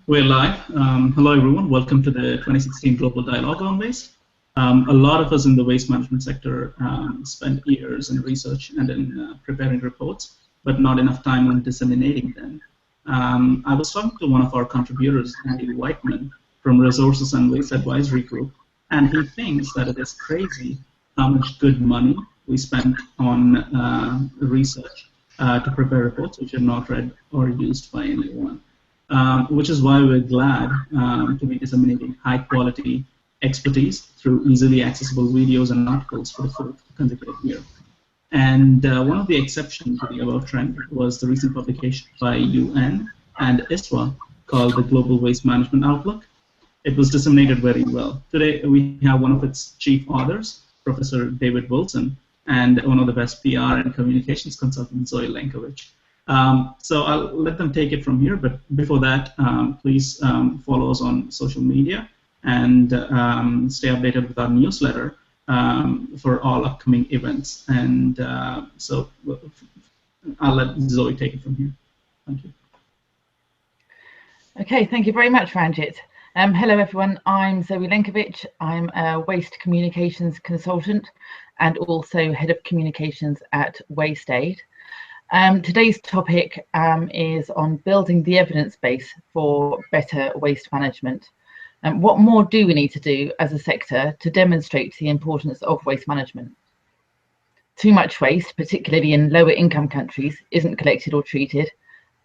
We're live. Hello, everyone. Welcome to the 2016 Global Dialogue on Waste. A lot of us in the waste management sector spend years in research and in preparing reports, but not enough time on disseminating them. I was talking to one of our contributors, Andy Whiteman, from Resources and Waste Advisory Group, and he thinks that it is crazy how much good money we spend on research to prepare reports which are not read or used by anyone. Which is why we're glad to be disseminating high-quality expertise through easily accessible videos and articles for the fourth consecutive year. And one of the exceptions to the above trend was the recent publication by UN and ISWA called the Global Waste Management Outlook. It was disseminated very well. Today we have one of its chief authors, Professor David Wilson, and one of the best PR and communications consultants, Zoe Lenkiewicz. So I'll let them take it from here, but before that, please follow us on social media and stay updated with our newsletter for all upcoming events. And so I'll let Zoe take it from here. Thank you. Okay, thank you very much, Ranjit. Hello, everyone. I'm Zoe Lenkiewicz. I'm a waste communications consultant and also head of communications at WasteAid. Today's topic is on building the evidence base for better waste management. What more do we need to do as a sector to demonstrate the importance of waste management? Too much waste, particularly in lower income countries, isn't collected or treated,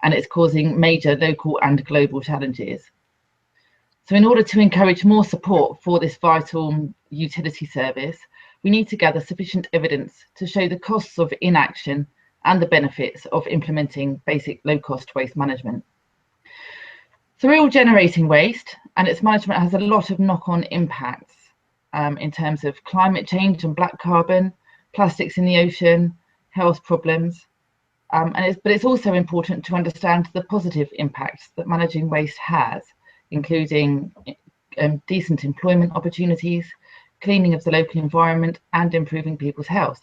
and it's causing major local and global challenges. So in order to encourage more support for this vital utility service, we need to gather sufficient evidence to show the costs of inaction and the benefits of implementing basic low-cost waste management. So we're all generating waste, and its management has a lot of knock-on impacts in terms of climate change and black carbon, plastics in the ocean, health problems. But it's also important to understand the positive impacts that managing waste has, including decent employment opportunities, cleaning of the local environment, and improving people's health.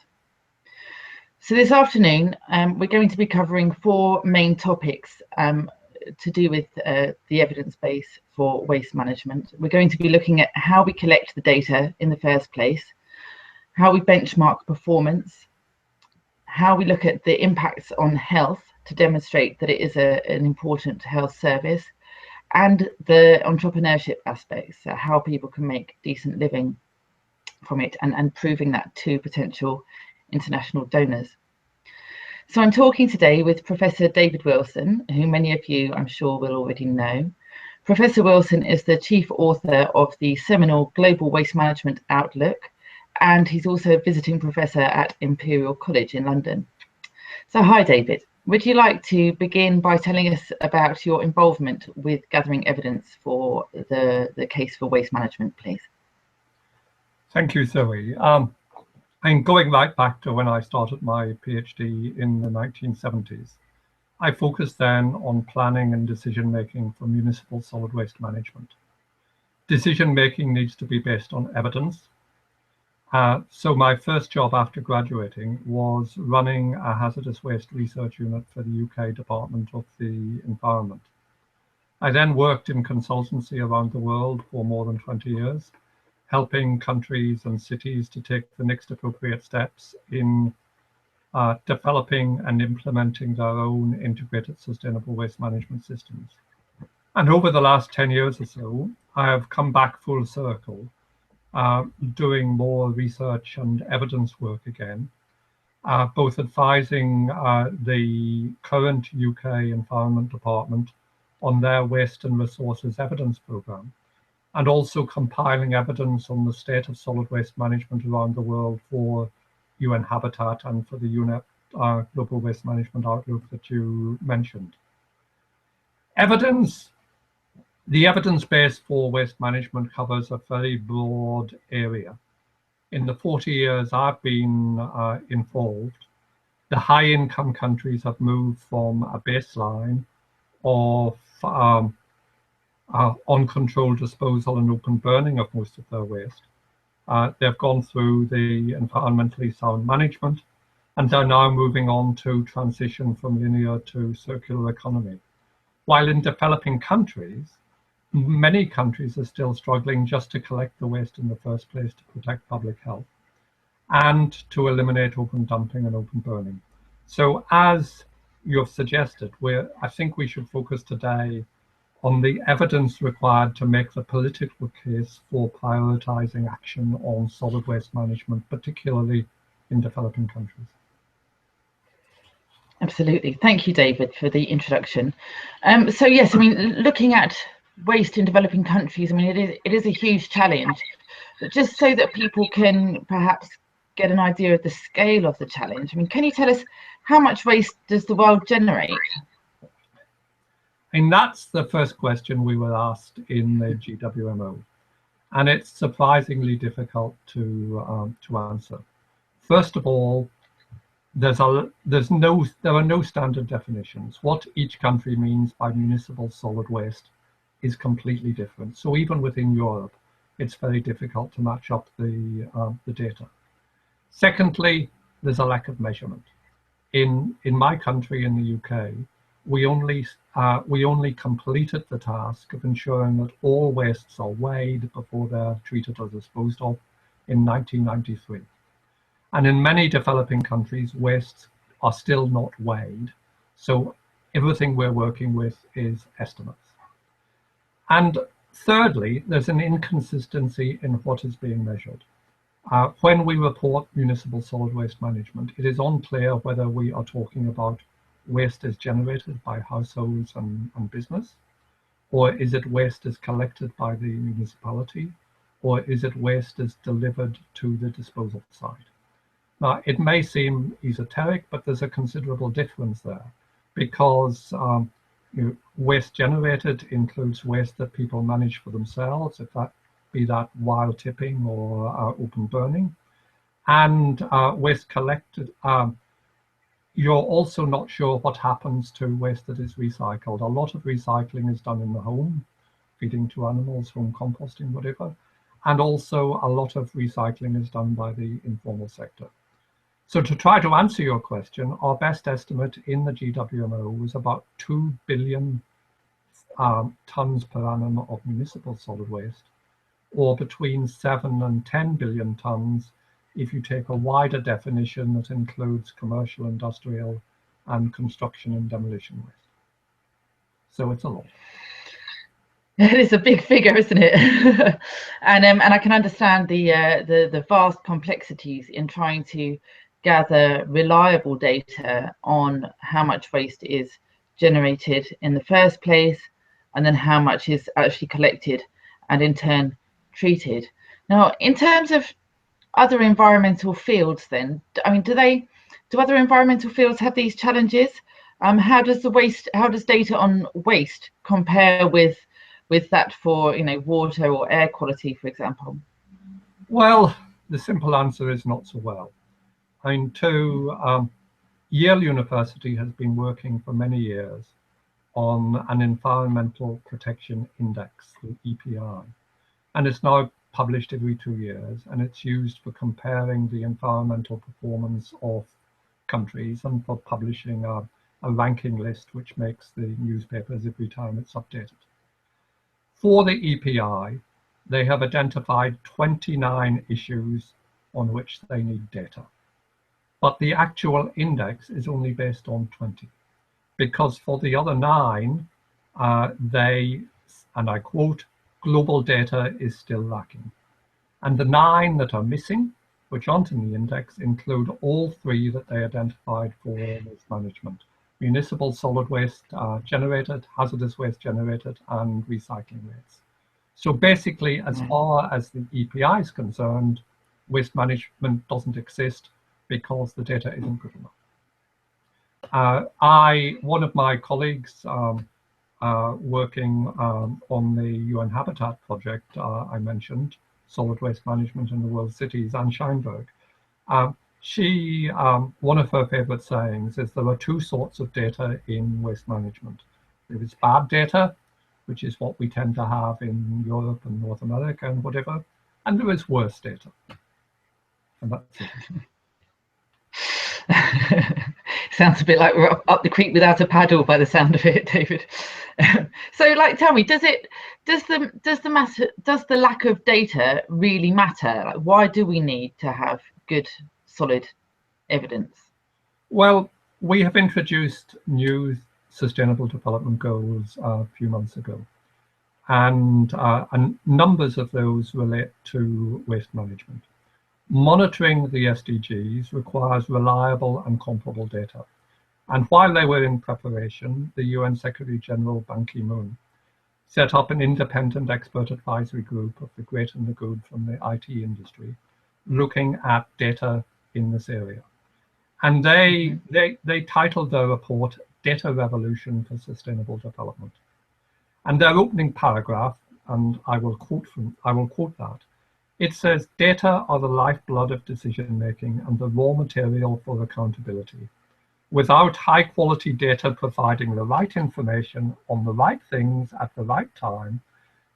So this afternoon, we're going to be covering four main topics to do with the evidence base for waste management. We're going to be looking at how we collect the data in the first place, how we benchmark performance, how we look at the impacts on health to demonstrate that it is an important health service, and the entrepreneurship aspects, how people can make decent living from it, and proving that to potential international donors. So I'm talking today with Professor David Wilson, who many of you I'm sure will already know. Professor Wilson is the chief author of the seminal Global Waste Management Outlook, and he's also a visiting professor at Imperial College in London. So hi David, would you like to begin by telling us about your involvement with gathering evidence for the case for waste management, please? Thank you, Zoe. And going right back to when I started my PhD in the 1970s, I focused then on planning and decision-making for municipal solid waste management. Decision-making needs to be based on evidence. So my first job after graduating was running a hazardous waste research unit for the UK Department of the Environment. I then worked in consultancy around the world for more than 20 years, helping countries and cities to take the next appropriate steps in developing and implementing their own integrated sustainable waste management systems. And over the last 10 years or so, I have come back full circle, doing more research and evidence work again, both advising the current UK Environment Department on their waste and resources evidence programme, and also compiling evidence on the state of solid waste management around the world for UN Habitat and for the UNEP Global Waste Management Outlook that you mentioned. The evidence base for waste management covers a very broad area. In the 40 years I've been involved, the high-income countries have moved from a baseline of uncontrolled disposal and open burning of most of their waste. They've gone through the environmentally sound management, and they're now moving on to transition from linear to circular economy. While in developing countries, many countries are still struggling just to collect the waste in the first place to protect public health and to eliminate open dumping and open burning. So as you've suggested, I think we should focus today on the evidence required to make the political case for prioritizing action on solid waste management, particularly in developing countries. Absolutely. Thank you, David, for the introduction. So yes, I mean, looking at waste in developing countries, I mean, it is a huge challenge. But just so that people can perhaps get an idea of the scale of the challenge, I mean, can you tell us how much waste does the world generate? And that's the first question we were asked in the GWMO, and it's surprisingly difficult to answer. First of all, there are no standard definitions. What each country means by municipal solid waste is completely different. So even within Europe, it's very difficult to match up the data. Secondly, there's a lack of measurement. In my country, in the UK, we only completed the task of ensuring that all wastes are weighed before they're treated or disposed of in 1993. And in many developing countries, wastes are still not weighed. So everything we're working with is estimates. And thirdly, there's an inconsistency in what is being measured. When we report municipal solid waste management, it is unclear whether we are talking about waste is generated by households and business, or is it waste is collected by the municipality, or is it waste is delivered to the disposal site. Now, it may seem esoteric, but there's a considerable difference there, because waste generated includes waste that people manage for themselves, if that be that while tipping or open burning, and waste collected. You're also not sure what happens to waste that is recycled. A lot of recycling is done in the home, feeding to animals, home composting, whatever, and also a lot of recycling is done by the informal sector. So to try to answer your question, our best estimate in the GWMO was about 2 billion tons per annum of municipal solid waste, or between 7 and 10 billion tons if you take a wider definition that includes commercial, industrial, and construction and demolition waste. So it's a lot. It is a big figure, isn't it? and I can understand the vast complexities in trying to gather reliable data on how much waste is generated in the first place, and then how much is actually collected and in turn treated. Now, in terms of other environmental fields, then, I mean, do other environmental fields have these challenges? How does data on waste compare with that for water or air quality, for example? Well, the simple answer is not so well. I mean, Yale University has been working for many years on an environmental protection index, the EPI, and it's now published every 2 years, and it's used for comparing the environmental performance of countries and for publishing a ranking list which makes the newspapers every time it's updated. For the EPI, they have identified 29 issues on which they need data, but the actual index is only based on 20, because for the other 9, they, and I quote, global data is still lacking. And the 9 that are missing, which aren't in the index, include all 3 that they identified for waste management: municipal solid waste generated, hazardous waste generated, and recycling rates. So basically, as far as the EPI is concerned, waste management doesn't exist because the data isn't good enough. One of my colleagues working on the UN Habitat project I mentioned, solid waste management in the world cities, Anne Scheinberg, one of her favorite sayings is there are 2 sorts of data in waste management. There is bad data, which is what we tend to have in Europe and North America and whatever, and there is worse data. And that's it. Sounds a bit like we're up the creek without a paddle by the sound of it, David. So, tell me, does does the lack of data really matter? Like, why do we need to have good, solid evidence? Well, we have introduced new Sustainable Development Goals a few months ago, and numbers of those relate to waste management. Monitoring the SDGs requires reliable and comparable data. And while they were in preparation, the UN Secretary General Ban Ki-moon set up an independent expert advisory group of the great and the good from the IT industry, looking at data in this area. And they titled their report "Data Revolution for Sustainable Development." And their opening paragraph, and I will quote that. It says, "Data are the lifeblood of decision making and the raw material for accountability. Without high quality data providing the right information on the right things at the right time,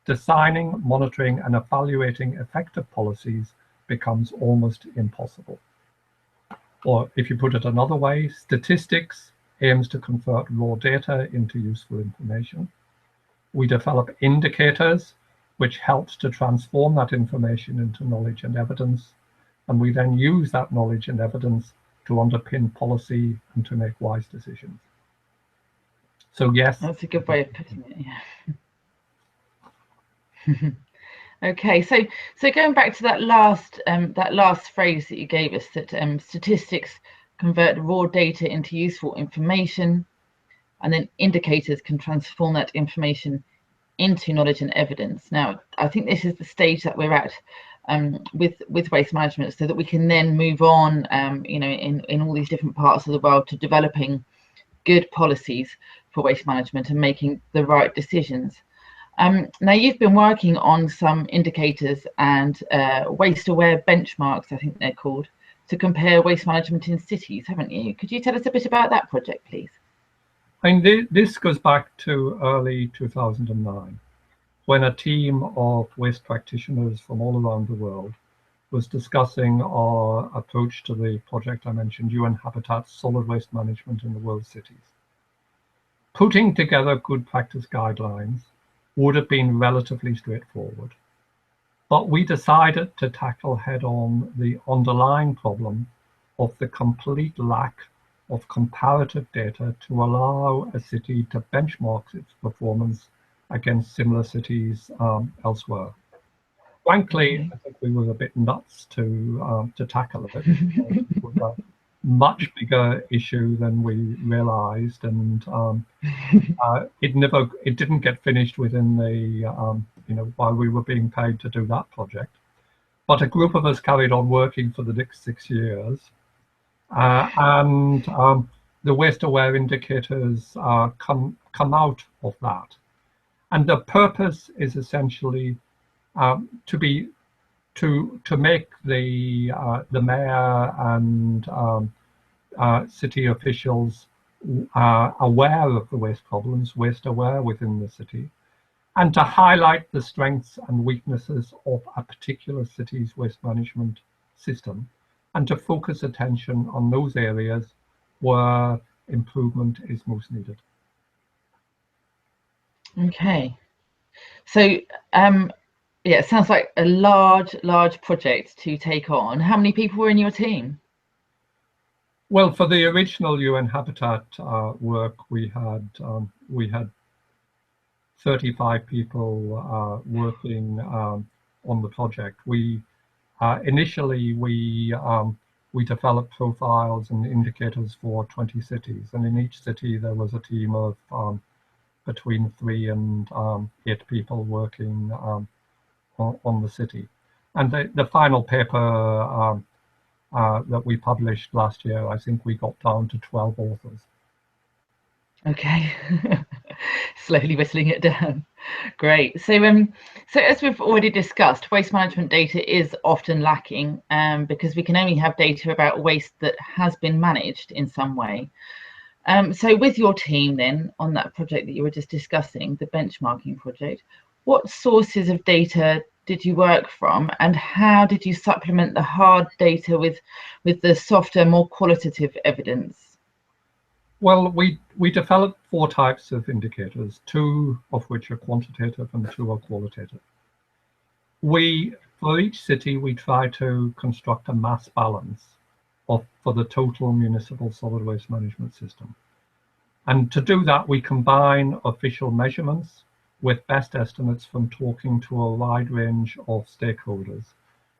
designing, monitoring, and evaluating effective policies becomes almost impossible." Or if you put it another way, statistics aims to convert raw data into useful information. We develop indicators, which helps to transform that information into knowledge and evidence. And we then use that knowledge and evidence to underpin policy and to make wise decisions. So yes. That's a good way of putting it, yeah. Okay, so going back to that last phrase that you gave us, that statistics convert raw data into useful information, and then indicators can transform that information into knowledge and evidence. Now, I think this is the stage that we're at with waste management, so that we can then move on, you know, in all these different parts of the world to developing good policies for waste management and making the right decisions. Now, you've been working on some indicators and waste-aware benchmarks, I think they're called, to compare waste management in cities, haven't you? Could you tell us a bit about that project, please? I mean, this goes back to early 2009, when a team of waste practitioners from all around the world was discussing our approach to the project I mentioned, UN Habitat's solid waste management in the world cities. Putting together good practice guidelines would have been relatively straightforward, but we decided to tackle head-on the underlying problem of the complete lack of comparative data to allow a city to benchmark its performance against similar cities elsewhere. Frankly, I think we were a bit nuts to tackle it. It was a much bigger issue than we realized, and it didn't get finished within the you know, while we were being paid to do that project. But a group of us carried on working for the next 6 years, and the waste-aware indicators come out of that. And the purpose is essentially to make the mayor and city officials aware of the waste problems, waste-aware within the city, and to highlight the strengths and weaknesses of a particular city's waste management system, and to focus attention on those areas where improvement is most needed. Okay, so yeah, it sounds like a large project to take on. How many people were in your team? Well, for the original UN Habitat work, we had 35 people working on the project. We initially we developed profiles and indicators for 20 cities, and in each city there was a team of between 3 and 8 people working on the city. And the final paper that we published last year, I think we got down to 12 authors. Okay, slowly whistling it down. Great. So as we've already discussed, waste management data is often lacking because we can only have data about waste that has been managed in some way. So with your team then on that project that you were just discussing, the benchmarking project, what sources of data did you work from, and how did you supplement the hard data with the softer, more qualitative evidence? Well, we developed 4 types of indicators, 2 of which are quantitative and 2 are qualitative. For each city, we try to construct a mass balance for the total municipal solid waste management system. And to do that, we combine official measurements with best estimates from talking to a wide range of stakeholders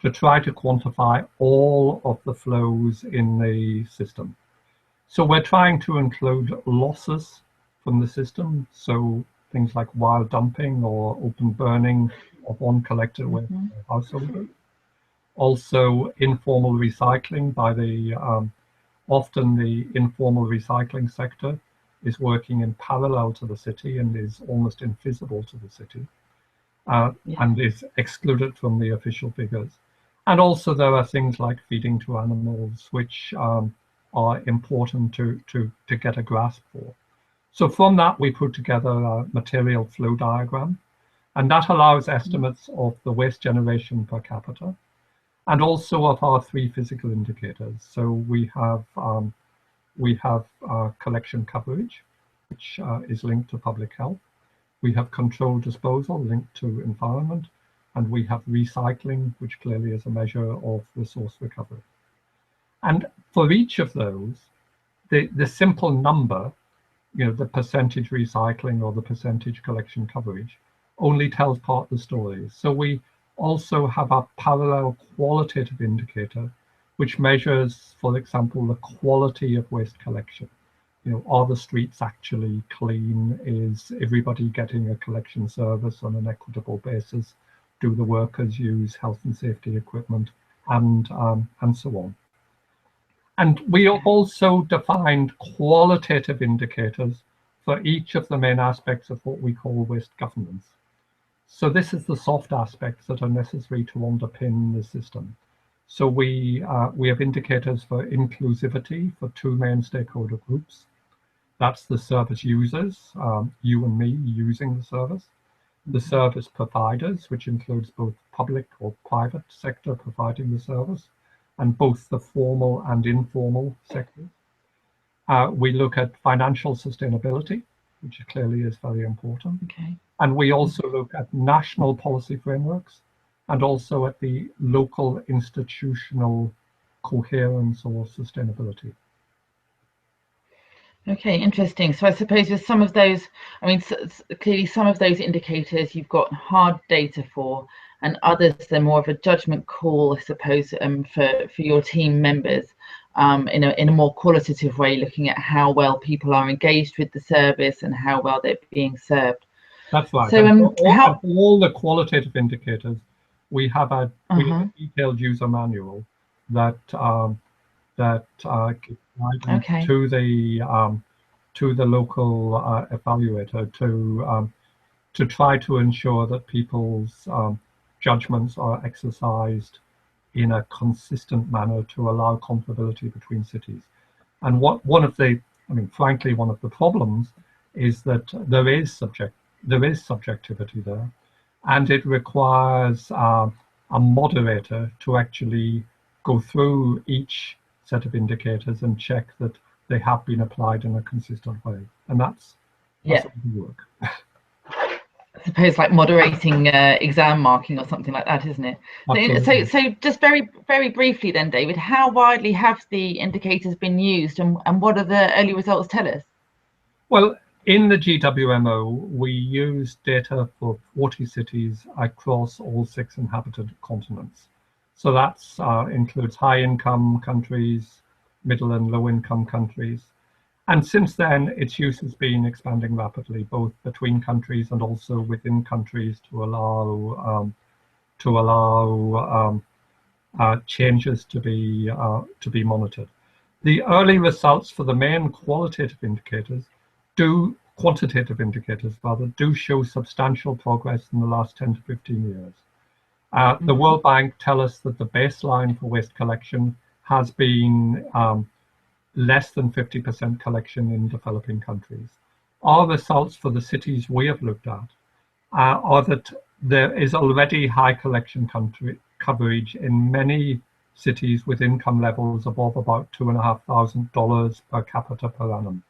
to try to quantify all of the flows in the system. So we're trying to include losses from the system, so things like wild dumping or open burning of uncollected waste by householders. Also, informal recycling by often the informal recycling sector is working in parallel to the city and is almost invisible to the city, and is excluded from the official figures. And also there are things like feeding to animals, which are important to get a grasp for. So from that, we put together a material flow diagram, and that allows estimates of the waste generation per capita, and also of our 3 physical indicators. So we have collection coverage, which is linked to public health. We have controlled disposal linked to environment, and we have recycling, which clearly is a measure of resource recovery. And for each of those, the simple number, the percentage recycling or the percentage collection coverage, only tells part of the story. So we also have a parallel qualitative indicator, which measures, for example, the quality of waste collection. Are the streets actually clean? Is everybody getting a collection service on an equitable basis? Do the workers use health and safety equipment, and so on? And we have also defined qualitative indicators for each of the main aspects of what we call waste governance. So this is the soft aspects that are necessary to underpin the system. So we have indicators for inclusivity for 2 main stakeholder groups. That's the service users, you and me using the service providers, which includes both public or private sector providing the service, and both the formal and informal sectors. We look at financial sustainability, which clearly is very important. Okay. And we also look at national policy frameworks and also at the local institutional coherence or sustainability. Okay, interesting. So I suppose with some of those, clearly some of those indicators you've got hard data for, and others they're more of a judgment call, I suppose, for your team members, in a more qualitative way, looking at how well people are engaged with the service and how well they're being served. That's right. So all the qualitative indicators, we have a detailed user manual that gives guidance to the local evaluator to try to ensure that people's judgments are exercised in a consistent manner to allow comparability between cities. And one of the problems is that there is subjectivity there, and it requires a moderator to actually go through each set of indicators and check that they have been applied in a consistent way. And that's work. I suppose like moderating exam marking or something like that, isn't it? So just very, very briefly then, David, how widely have the indicators been used, and what do the early results tell us? Well, in the GWMO, we use data for 40 cities across all 6 inhabited continents. So that includes high-income countries, middle and low-income countries. And since then, its use has been expanding rapidly, both between countries and also within countries to allow changes to be monitored. The early results for the main quantitative indicators do show substantial progress in the last 10 to 15 years. The World Bank tell us that the baseline for waste collection has been less than 50% collection in developing countries. Our results for the cities we have looked at are that there is already high collection coverage in many cities with income levels above about $2,500 per capita per annum.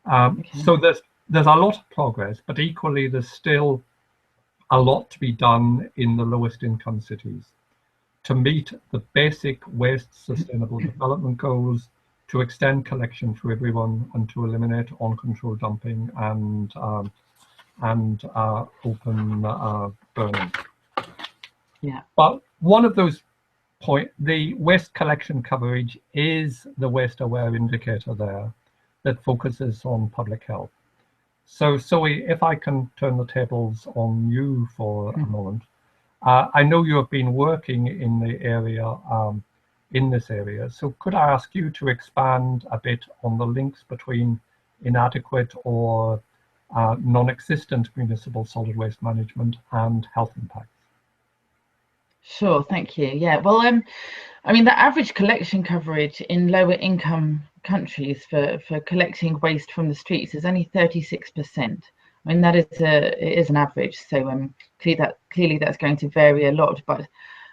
So there's a lot of progress, but equally there's still a lot to be done in the lowest income cities to meet the basic waste sustainable development goals, to extend collection to everyone, and to eliminate uncontrolled dumping and open burning. Yeah. But one of those the waste collection coverage is the waste aware indicator there that focuses on public health. So Zoe, if I can turn the tables on you for a moment. I know you have been working in the area, in this area. So could I ask you to expand a bit on the links between inadequate or non-existent municipal solid waste management and health impacts? Sure, thank you. Yeah, well, I mean, the average collection coverage in lower income countries for collecting waste from the streets is only 36%. I mean, it is an average, so clearly that's going to vary a lot. But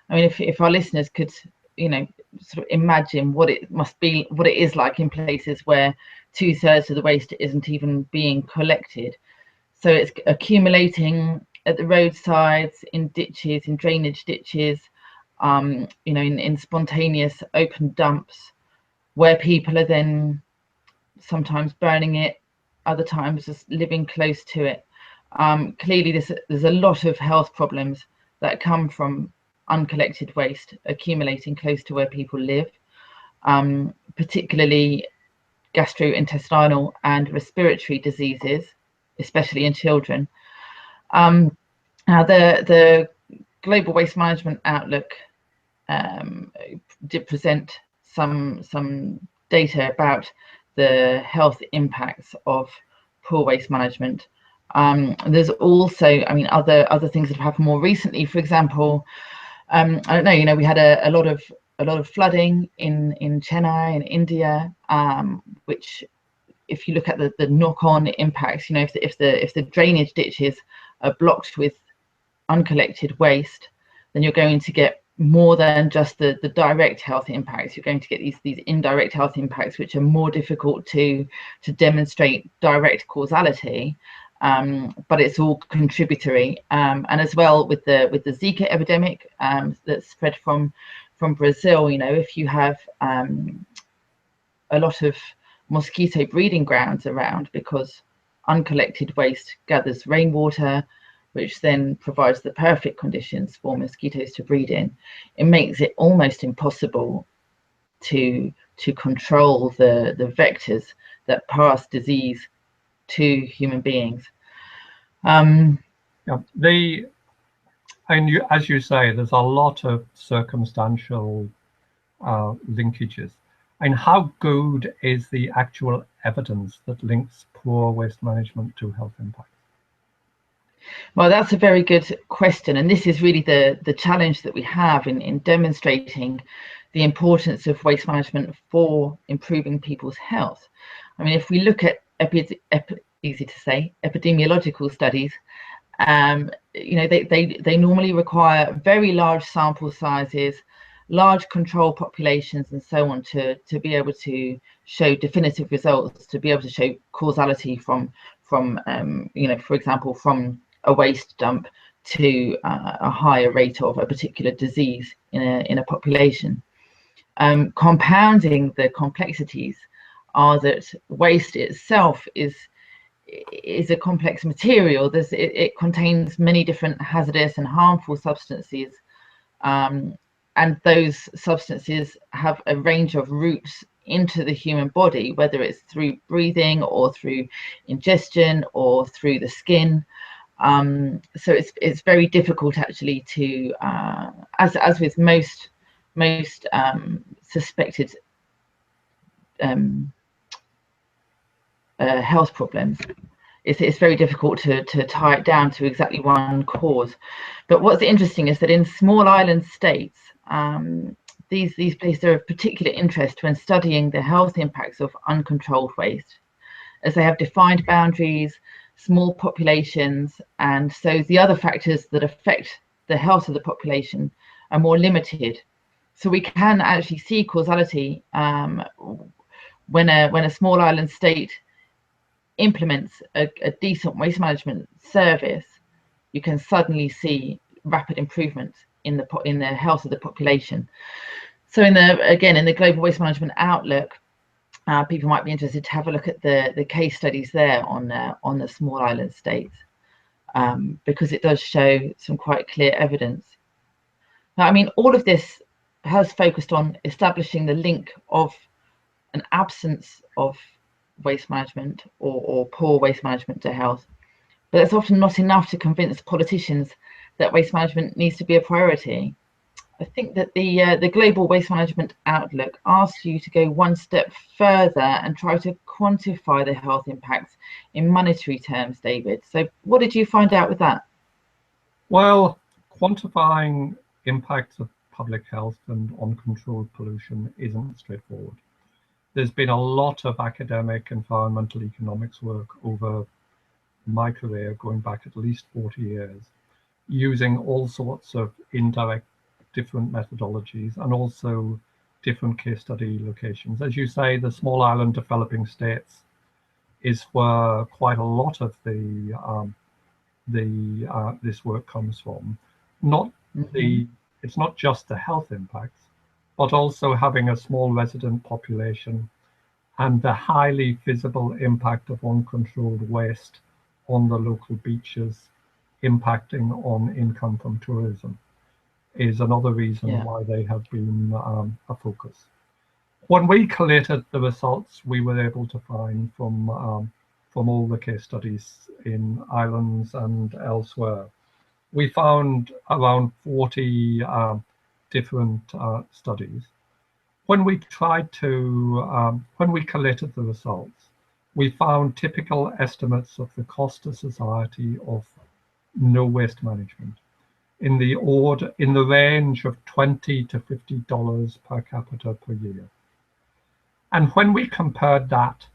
I mean, if our listeners could, sort of imagine what it must be, what it is like in places where 2/3 of the waste isn't even being collected, so it's accumulating at the roadsides, in ditches, in drainage ditches, in spontaneous open dumps, where people are then sometimes burning it, other times just living close to it. Clearly there's a lot of health problems that come from uncollected waste accumulating close to where people live, particularly gastrointestinal and respiratory diseases, especially in children. Now the Global Waste Management Outlook did present some data about the health impacts of poor waste management. There's also, I mean, other things that have happened more recently. For example, I don't know, we had a lot of flooding in Chennai in India, which, if you look at the knock-on impacts, if the drainage ditches are blocked with uncollected waste, then you're going to get more than just the direct health impacts. You're going to get these indirect health impacts, which are more difficult to demonstrate direct causality, but it's all contributory. And as well with the Zika epidemic that spread from Brazil, if you have a lot of mosquito breeding grounds around, because uncollected waste gathers rainwater, which then provides the perfect conditions for mosquitoes to breed in, it makes it almost impossible to control the vectors that pass disease to human beings. Yeah, and as you say, there's a lot of circumstantial linkages. And how good is the actual evidence that links poor waste management to health impacts? Well, that's a very good question, and this is really the challenge that we have in demonstrating the importance of waste management for improving people's health. I mean, if we look at easy to say epidemiological studies, they normally require very large sample sizes, large control populations, and so on to be able to show definitive results, to be able to show causality from for example, from a waste dump to a higher rate of a particular disease in a population. Compounding the complexities are that waste itself is a complex material. It contains many different hazardous and harmful substances, and those substances have a range of routes into the human body, whether it's through breathing or through ingestion or through the skin. So it's very difficult actually to, as with most suspected health problems, it's very difficult to tie it down to exactly one cause. But what's interesting is that in small island states, these places are of particular interest when studying the health impacts of uncontrolled waste, as they have defined boundaries, small populations, and so the other factors that affect the health of the population are more limited. So we can actually see causality when a small island state implements a decent waste management service, you can suddenly see rapid improvements in the health of the population. So in the Global Waste Management Outlook, people might be interested to have a look at the case studies there on the small island states, because it does show some quite clear evidence. Now, I mean, all of this has focused on establishing the link of an absence of waste management or poor waste management to health, but it's often not enough to convince politicians that waste management needs to be a priority. I think that the Global Waste Management Outlook asks you to go one step further and try to quantify the health impacts in monetary terms, David. So what did you find out with that? Well, quantifying impacts of public health and uncontrolled pollution isn't straightforward. There's been a lot of academic environmental economics work over my career, going back at least 40 years, using all sorts of indirect different methodologies and also different case study locations. As you say, the small island developing states is where quite a lot of this work comes from. It's not just the health impacts, but also having a small resident population and the highly visible impact of uncontrolled waste on the local beaches, impacting on income from tourism, is another reason why they have been a focus. When we collated the results we were able to find from all the case studies in islands and elsewhere, we found around 40 different studies. When we when we collated the results, we found typical estimates of the cost to society of no waste management in the range of $20 to $50 per capita per year. And when we compared that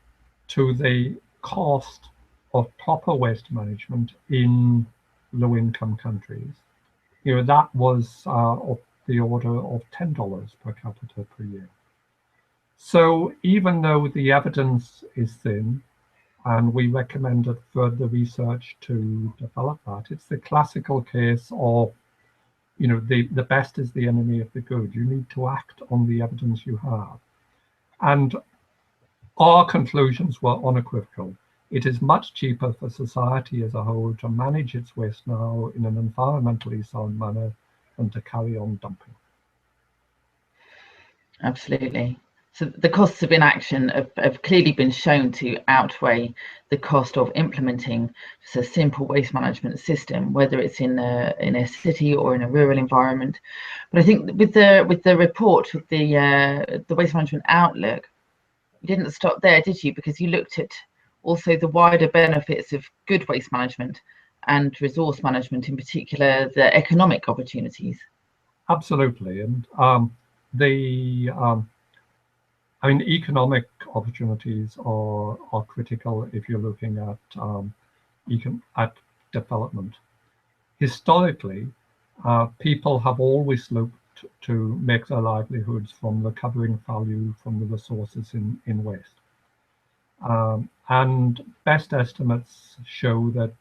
to the cost of proper waste management in low-income countries, that was of the order of $10 per capita per year. So even though the evidence is thin, and we recommended further research to develop that, it's the classical case of, the best is the enemy of the good. You need to act on the evidence you have. And our conclusions were unequivocal. It is much cheaper for society as a whole to manage its waste now in an environmentally sound manner than to carry on dumping. Absolutely. So the costs of inaction have clearly been shown to outweigh the cost of implementing just a simple waste management system, whether it's in a city or in a rural environment. But I think with the report, with the Waste Management Outlook, you didn't stop there, did you? Because you looked at also the wider benefits of good waste management and resource management, in particular the economic opportunities. Absolutely, and economic opportunities are critical if you're looking at development. Historically, people have always looked to make their livelihoods from recovering value from the resources in waste. And best estimates show that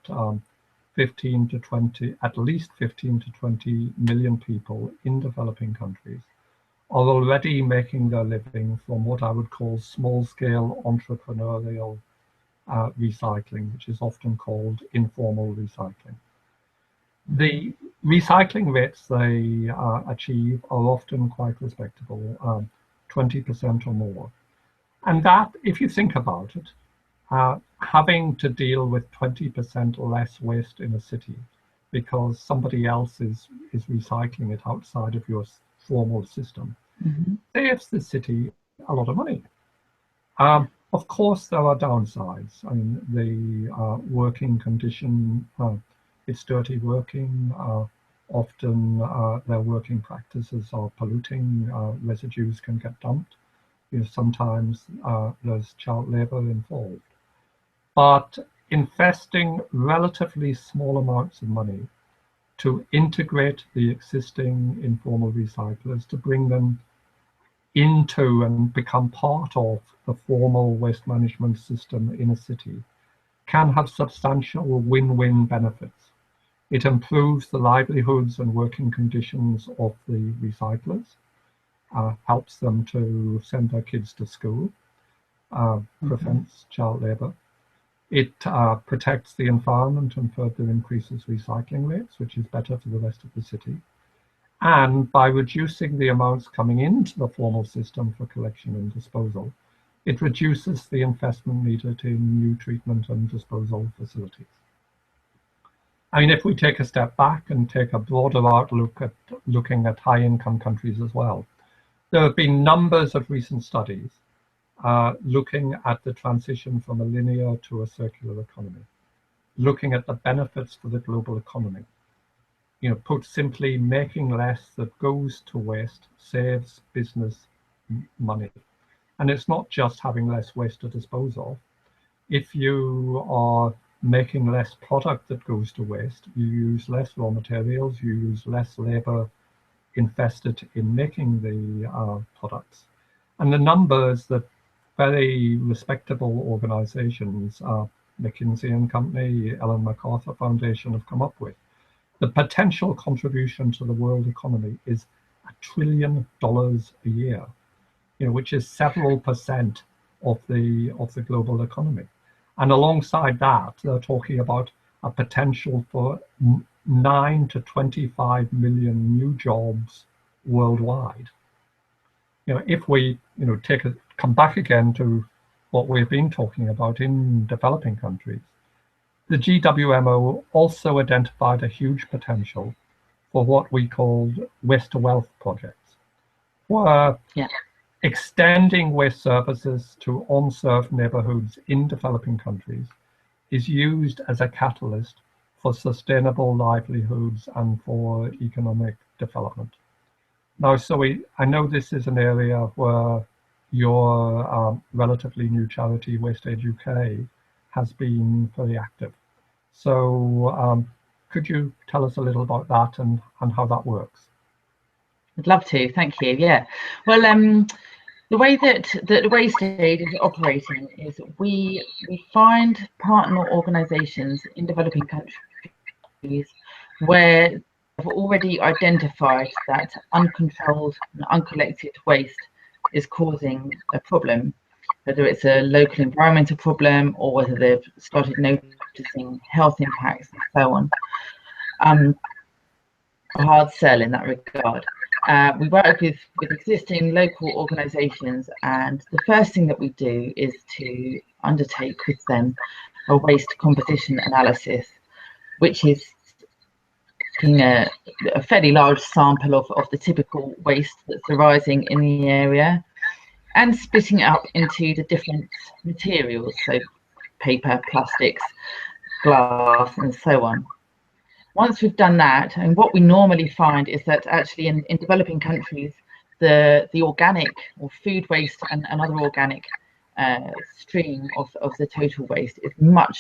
at least 15 to 20 million people in developing countries are already making their living from what I would call small-scale entrepreneurial recycling, which is often called informal recycling. The recycling rates they achieve are often quite respectable, 20% or more. And that, if you think about it, having to deal with 20% less waste in a city because somebody else is recycling it outside of your formal system, saves the city a lot of money. Of course, there are downsides. I mean, the working condition, it's dirty working. Often their working practices are polluting. Residues can get dumped. Sometimes there's child labor involved. But investing relatively small amounts of money to integrate the existing informal recyclers, to bring them into and become part of the formal waste management system in a city, can have substantial win-win benefits. It improves the livelihoods and working conditions of the recyclers, helps them to send their kids to school, prevents child labour. It protects the environment and further increases recycling rates, which is better for the rest of the city. And by reducing the amounts coming into the formal system for collection and disposal, it reduces the investment needed in new treatment and disposal facilities. I mean, if we take a step back and take a broader outlook at looking at high-income countries as well, there have been numbers of recent studies looking at the transition from a linear to a circular economy, looking at the benefits for the global economy. You know, put simply, making less that goes to waste saves business money. And it's not just having less waste to dispose of. If you are making less product that goes to waste, you use less raw materials, you use less labor invested in making the products. And the numbers that very respectable organizations, McKinsey and Company, Ellen MacArthur Foundation, have come up with, the potential contribution to the world economy is $1 trillion a year, you know, which is several percent of the global economy. And alongside that, they're talking about a potential for 9 to 25 million new jobs worldwide. You know, if we, you know, come back again to what we've been talking about in developing countries, the GWMO also identified a huge potential for what we called waste to wealth projects, where extending waste services to unserved neighborhoods in developing countries is used as a catalyst for sustainable livelihoods and for economic development. Now, so I know this is an area where your relatively new charity, WasteAid UK, has been very active. So could you tell us a little about that and how that works? I'd love to, thank you. Yeah, well, the way that WasteAid is operating is we find partner organisations in developing countries where they've already identified that uncontrolled and uncollected waste is causing a problem, whether it's a local environmental problem or whether they've started noticing health impacts and so on. A hard sell in that regard. We work with existing local organisations, and the first thing that we do is to undertake with them a waste composition analysis, which is taking a fairly large sample of the typical waste that's arising in the area and splitting it up into the different materials, so paper, plastics, glass, and so on. Once we've done that, and what we normally find is that actually in developing countries, the organic or food waste and other organic stream of the total waste is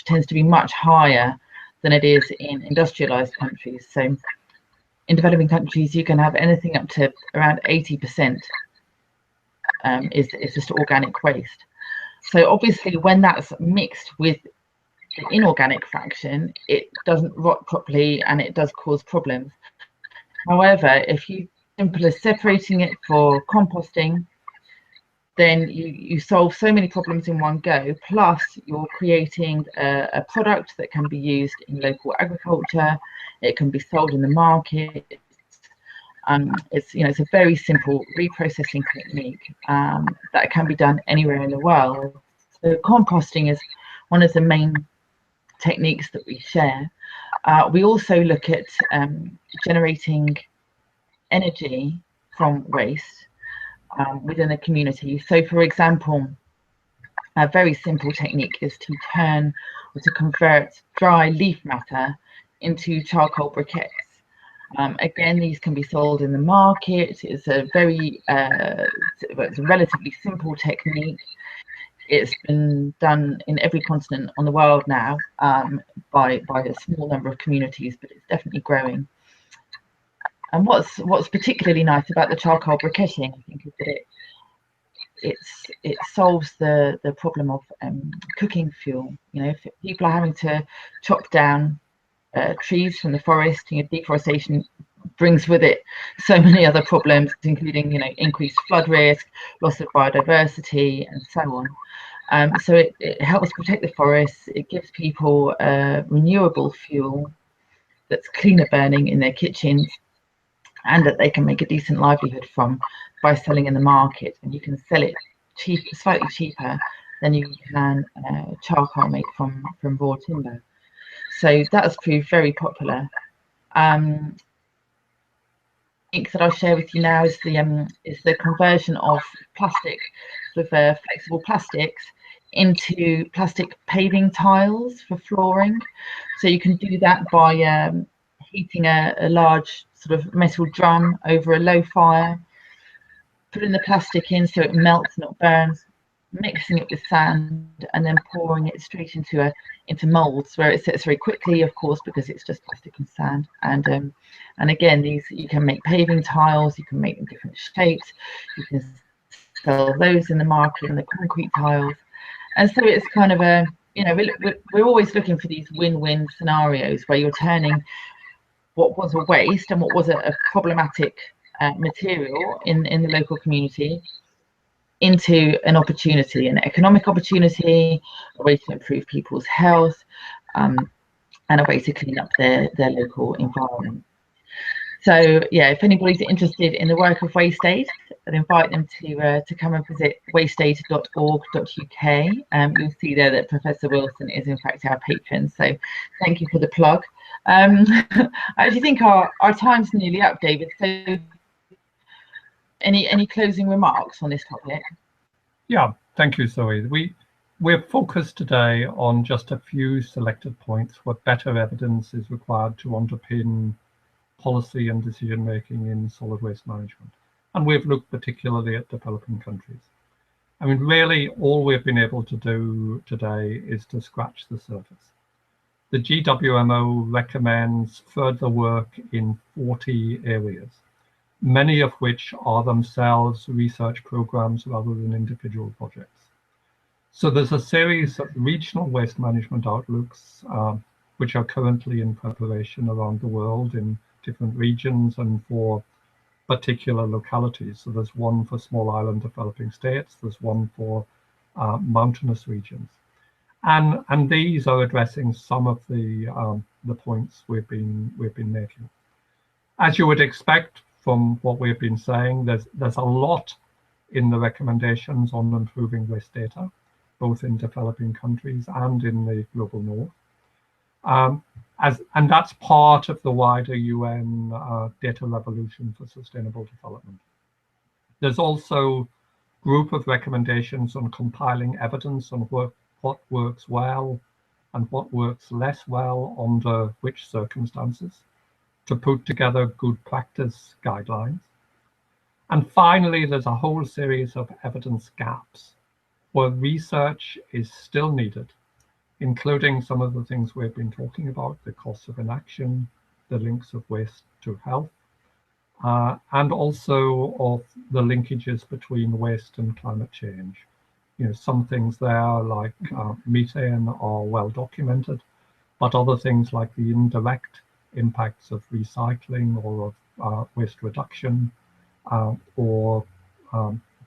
tends to be much higher than it is in industrialized countries. So in developing countries, you can have anything up to around 80% is just organic waste. So obviously when that's mixed with the inorganic fraction, it doesn't rot properly and it does cause problems. However, if you simple as separating it for composting, then you solve so many problems in one go, plus you're creating a product that can be used in local agriculture, it can be sold in the market. It's a very simple reprocessing technique that can be done anywhere in the world. So composting is one of the main techniques that we share. We also look at generating energy from waste within the community. So for example, a very simple technique is to turn or to convert dry leaf matter into charcoal briquettes. Again, these can be sold in the market. It's a very it's a relatively simple technique. It's been done in every continent on the world now by a small number of communities, but it's definitely growing. And what's particularly nice about the charcoal briquetting, I think, is that it solves the problem of cooking fuel. You know, if people are having to chop down trees from the forest, you know, deforestation brings with it so many other problems, including, you know, increased flood risk, loss of biodiversity, and so on. So it helps protect the forests. It gives people renewable fuel that's cleaner burning in their kitchens, and that they can make a decent livelihood from by selling in the market. And you can sell it slightly cheaper than you can charcoal make from raw timber. So that has proved very popular. That I'll share with you now is the conversion of plastic, sort of flexible plastics, into plastic paving tiles for flooring. So you can do that by heating a large sort of metal drum over a low fire, putting the plastic in so it melts, not burns, mixing it with sand, and then pouring it straight into molds where it sets very quickly, of course, because it's just plastic and sand. And again, these, you can make paving tiles, you can make them different shapes, you can sell those in the market, and the concrete tiles. And so it's kind of a, you know, we're always looking for these win-win scenarios where you're turning what was a waste and what was a problematic material in the local community into an opportunity, an economic opportunity, a way to improve people's health, and a way to clean up their local environment. So yeah, if anybody's interested in the work of WasteAid, I'd invite them to come and visit wasteaid.org.uk. You'll see there that Professor Wilson is in fact our patron, so thank you for the plug. I actually think our time's nearly up, David, so any closing remarks on this topic? Yeah, thank you, Zoe. We're focused today on just a few selected points where better evidence is required to underpin policy and decision making in solid waste management. And we've looked particularly at developing countries. I mean, really, all we've been able to do today is to scratch the surface. The GWMO recommends further work in 40 areas, many of which are themselves research programs rather than individual projects. So there's a series of regional waste management outlooks, which are currently in preparation around the world in different regions and for particular localities. So there's one for small island developing states, there's one for mountainous regions. And these are addressing some of the points we've been making. As you would expect from what we've been saying, there's a lot in the recommendations on improving waste data, both in developing countries and in the global north. And that's part of the wider UN data revolution for sustainable development. There's also a group of recommendations on compiling evidence on what works well and what works less well under which circumstances, to put together good practice guidelines. And finally, there's a whole series of evidence gaps where research is still needed, including some of the things we've been talking about, the costs of inaction, the links of waste to health, and also of the linkages between waste and climate change. You know, some things there like methane are well documented, but other things like the indirect impacts of recycling or of waste reduction or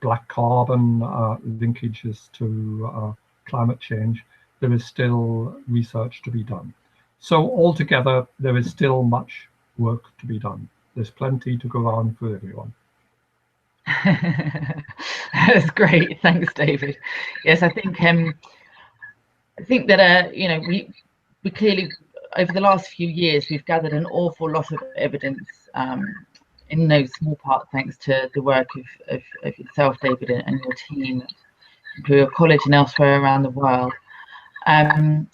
black carbon linkages to climate change, there is still research to be done. So altogether, there is still much work to be done. There's plenty to go around for everyone. That's great, thanks, David. Yes, I think that you know, we clearly over the last few years we've gathered an awful lot of evidence, in no small part thanks to the work of yourself, David, and your team at your college and elsewhere around the world. And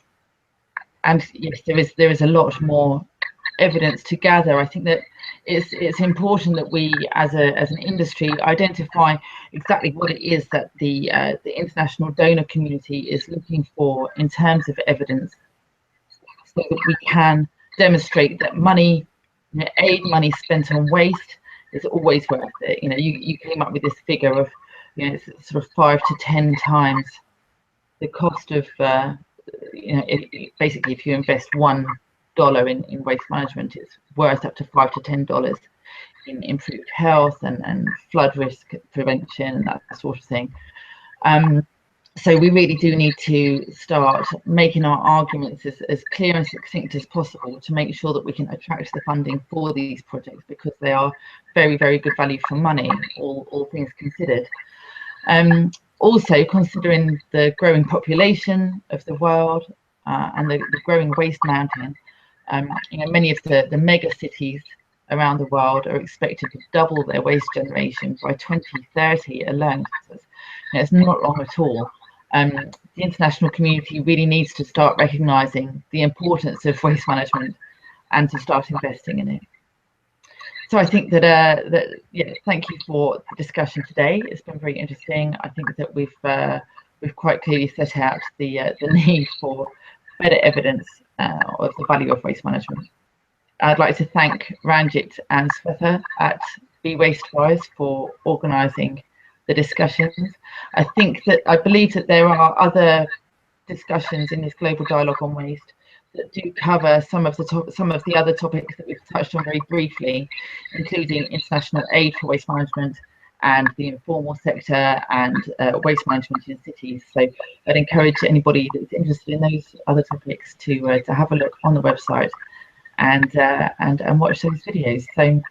yes, there is a lot more evidence to gather. I think that it's important that we, as an industry, identify exactly what it is that the international donor community is looking for in terms of evidence, so that we can demonstrate that money, you know, aid money spent on waste is always worth it. You know, you came up with this figure of you know, it's sort of 5 to 10 times the cost of, you know, basically if you invest $1 in waste management, it's worth up to $5 to $10 in improved health and flood risk prevention and that sort of thing. So we really do need to start making our arguments as clear and succinct as possible to make sure that we can attract the funding for these projects, because they are very, very good value for money, all things considered. Also, considering the growing population of the world and the growing waste mountain, you know, many of the mega cities around the world are expected to double their waste generation by 2030 alone. So it's not long at all. The international community really needs to start recognising the importance of waste management and to start investing in it. So I think that, yeah, thank you for the discussion today. It's been very interesting. I think that we've quite clearly set out the need for better evidence of the value of waste management. I'd like to thank Ranjit and Swetha at Be Wastewise for organising the discussions. I believe that there are other discussions in this global dialogue on waste that do cover some of the other topics that we've touched on very briefly, including international aid for waste management and the informal sector and waste management in cities. So I'd encourage anybody that's interested in those other topics to have a look on the website and watch those videos. So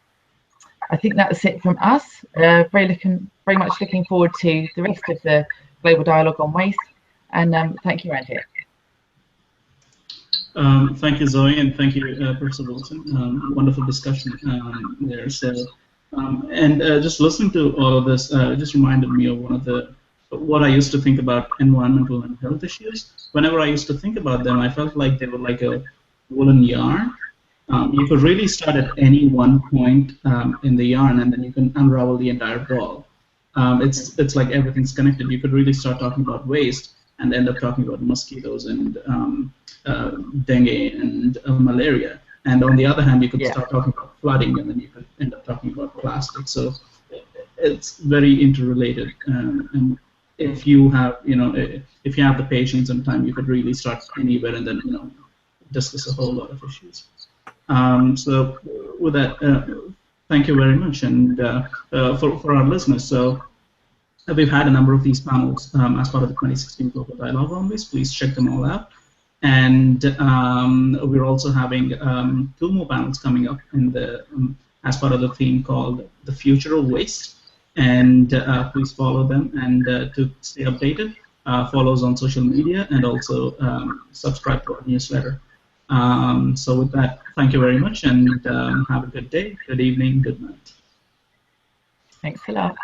I think that's it from us. Very much looking forward to the rest of the global dialogue on waste. And thank you, Ranjit. Thank you, Zoe, and thank you, Professor Wilson. Wonderful discussion there. So, just listening to all of this just reminded me of what I used to think about environmental and health issues. Whenever I used to think about them, I felt like they were like a woolen yarn. You could really start at any one point in the yarn, and then you can unravel the entire ball. It's like everything's connected. You could really start talking about waste and end up talking about mosquitoes and dengue and malaria. And on the other hand, you could start talking about flooding, and then you could end up talking about plastic. So it's very interrelated. And if you have, if you have the patience and time, you could really start anywhere and then, discuss a whole lot of issues. So with that, thank you very much, and for our listeners. So we've had a number of these panels as part of the 2016 Global Dialogue on Waste. Please check them all out. And we're also having 2 more panels coming up in the as part of the theme called The Future of Waste. And please follow them, and to stay updated, follow us on social media, and also subscribe to our newsletter. So with that, thank you very much, and have a good day, good evening, good night. Thanks a lot.